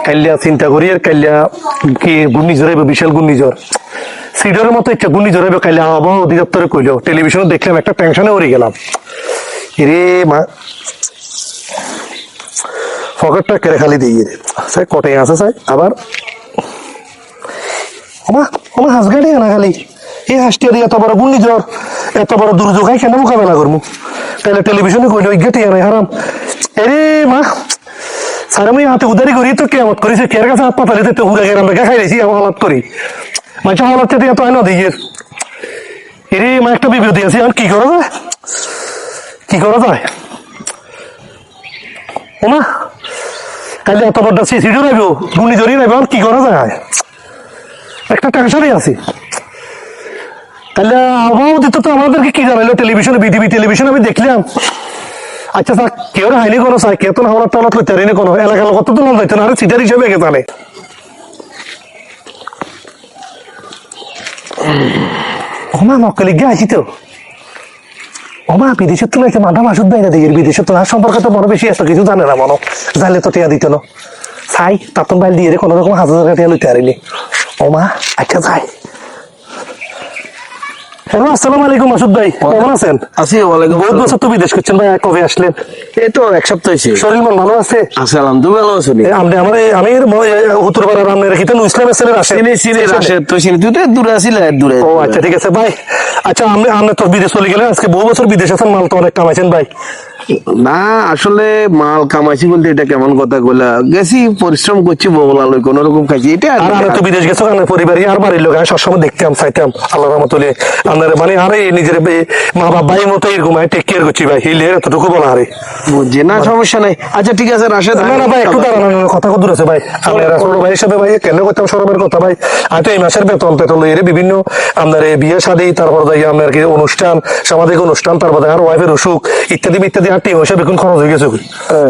কাইলিয়া চিন্তা করি আর কাইলিয়া কি ঘূর্ণিঝড় হইব, বিশাল ঘূর্ণিঝড় সিডরের মতো একটা ঘূর্ণিঝড় হইব। কাইলিয়া আবহাওয়া অধিদপ্তরে কইলো, টেলিভিশনে দেখলাম, একটা টেনশনে উড়ে গেলাম। রে মা পকেটটা কেড়ে খালি দিয়ে রে স্যার কটে আছে স্যার আবার ওমা ওমা হাঁস গাড়ি আনা খালি এই হাঁসটিয়া দিয়ে এত বড় ঘূর্ণিঝড় এত বড় দুর্যোগ হয় কেন মোকাবেলা করবো? তাহলে টেলিভিশনে কইলো ইজ্ঞাতে আনাই হারাম। এরে মা স্যার আমি হাতে উদারি করি তো কেমত করেছে কেয়ার কাছে হাত পাতালি তো উড়ে গেলাম দেখা খাই দিয়েছি আমার হালাত করি মানুষের হালাত চেয়ে এত হয় না দিয়ে। এরে মা একটা বিপদ আছে, এখন কি করা যায়, কি করা যায়? ওমা কাইলে এত বড় সিডি রাইব ঘূর্ণিঝড়ই রাইব, আর কি করা যায়? একটা টেনশনই আছে। তাহলে আবহাওয়া দিতে তো আমাদেরকে কি জানাইলো টেলিভিশনে, বিটিভি টেলিভিশন আমি দেখলাম। আচ্ছা স্যার কেউ হাইনি কোনো স্যার কেউ তো হাওড়ার টাওয়ার করতে পারিনি কোনো এলাকার কত তো নাম যাইতো না, আরে সিটার হিসেবে এগে জানে। ওমা মক্কলি গে আছি তো ওমা বিদেশের তো লাগছে মাথা মাসুদ বাইরে দিয়ে বিদেশের তো আর সম্পর্কে তো বড় বেশি আছে কিছু জানে না মনো জানলে তো টিয়া দিত না চাই তাতন বাইল দিয়ে কোনো রকম 1000 টাকা টিয়া লইতে পারিনি। ওমা আচ্ছা যাই। হ্যালো আসসালামু আলাইকুম মাসুদ ভাই, কেমন আছেন? আছি ওয়ালাইকুম। বহুত বছর তো বিদেশ করছেন ভাই, কবে আসলেন? এই তো এক সপ্তাহ হয়েছে। শরীর মন ভালো আছে? আছে আলহামদুলিল্লাহ, ভালো আছি। আমি উত্তরপাড়ার আপনার রেখিতেন ইসলামের ছেলের আসেন তুই তো দূরে আছিস দূরে। ও আচ্ছা ঠিক আছে ভাই। আচ্ছা আপনি তো বিদেশ চলে গেলেন, আজকে বহু বছর বিদেশ আছেন, মাল তো অনেক কামাইছেন ভাই। না আসলে মাল কামাইছি বলতে এটা কেমন কথা কইলা, গেছি পরিশ্রম করছি বগলা লই কোন রকম খাইছি এটা। আর আমি তো বিদেশ গেছো আমার পরিবারই আর বাড়ির লোক সবসময় দেখতাম চাইতাম আল্লাহ রহমতুল্লাহ আপনার মানে আরে নিজের মা বাবাই মতো এরকম টেক কেয়ার করছি ভাই, হিলে এতটুকু বলা আরে বুঝছি না, সমস্যা নাই। আচ্ছা ঠিক আছে রাশেদ। না না ভাই একটু দাঁড়ানো কথা কত আছে ভাই, আপনারা ছোট ভাইয়ের সাথে ভাই কেন করতাম সরবের কথা ভাই। আমি তো এই মাসের বেতন লইয়ে বিভিন্ন আপনার বিয়ে শাদী, তারপর যাই আপনার কি অনুষ্ঠান, সামাজিক অনুষ্ঠান, তারপর আর ওয়াইফের অসুখ ইত্যাদি ইত্যাদি আর টিম হিসাবে এখন খরচ হয়ে গেছে।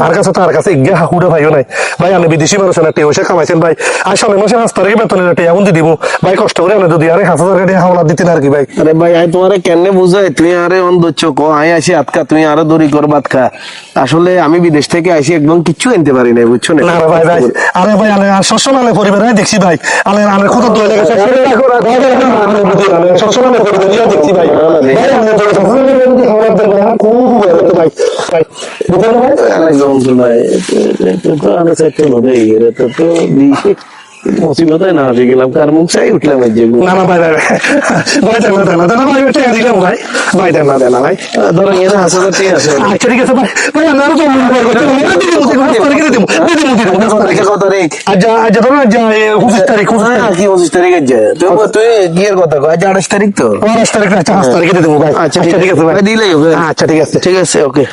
আর কাছে তার কাছে ইজ্ঞা হাহুড়ে ভাইও নাই ভাই, আমি বিদেশি মানুষ না টিম হিসেবে কামাইছেন ভাই। আর সামনের মাসে 5 তারিখে বেতনের এমন দিয়ে দিব ভাই, কষ্ট করে আমি যদি আরে 1000 টাকা হাওলা দিতেন আর কি ভাই। আরে ভাই আই তোমারে কেন বুঝাই, তুই আরে অন্ধচ্ছ ক আই আসি আটকা তুই আরো দড়ি কর বাদ খা। আসলে আমি বিদেশ থেকে আসি একদম কিচ্ছু আনতে পারি নাই, বুঝছো না? না ভাই ভাই আরে ভাই আলে আর সবসময় আলে পরিবারে দেখছি ভাই, আলে আলে কত দই লেগেছে সবসময় আলে পরিবারে দেখছি ভাই। ভাই আমি তো সবসময় হাওলা দেন ভাই, আর কোন ভাই ভাই বুঝলেন ভাই ভাই তো আমি চাইতে মনে গেলে তো মুসিবতায় না হয়ে গেলাম, কার মুখ চাই উঠলাম। না না ভাই ভাই ভাই দেন না দেন না ভাই ওটা দিলাম ভাই, ভাই দেন না ভাই ধরো এর 1000 ঠিক আছে। আচ্ছা ঠিক আছে ভাই, ভাই আমরা তো কত তারিখ? আজ ধরো আজ 25 তারিখ। কি 25 তারিখ আছে? তুই গিয়ে কথা কয় আজ 28 তারিখ তো। 28 তারিখ না 5 তারিখে দিয়ে দেবো ভাই। আচ্ছা ঠিক আছে ভাই, দিলেই হবে। আচ্ছা ঠিক আছে ঠিক আছে ওকে।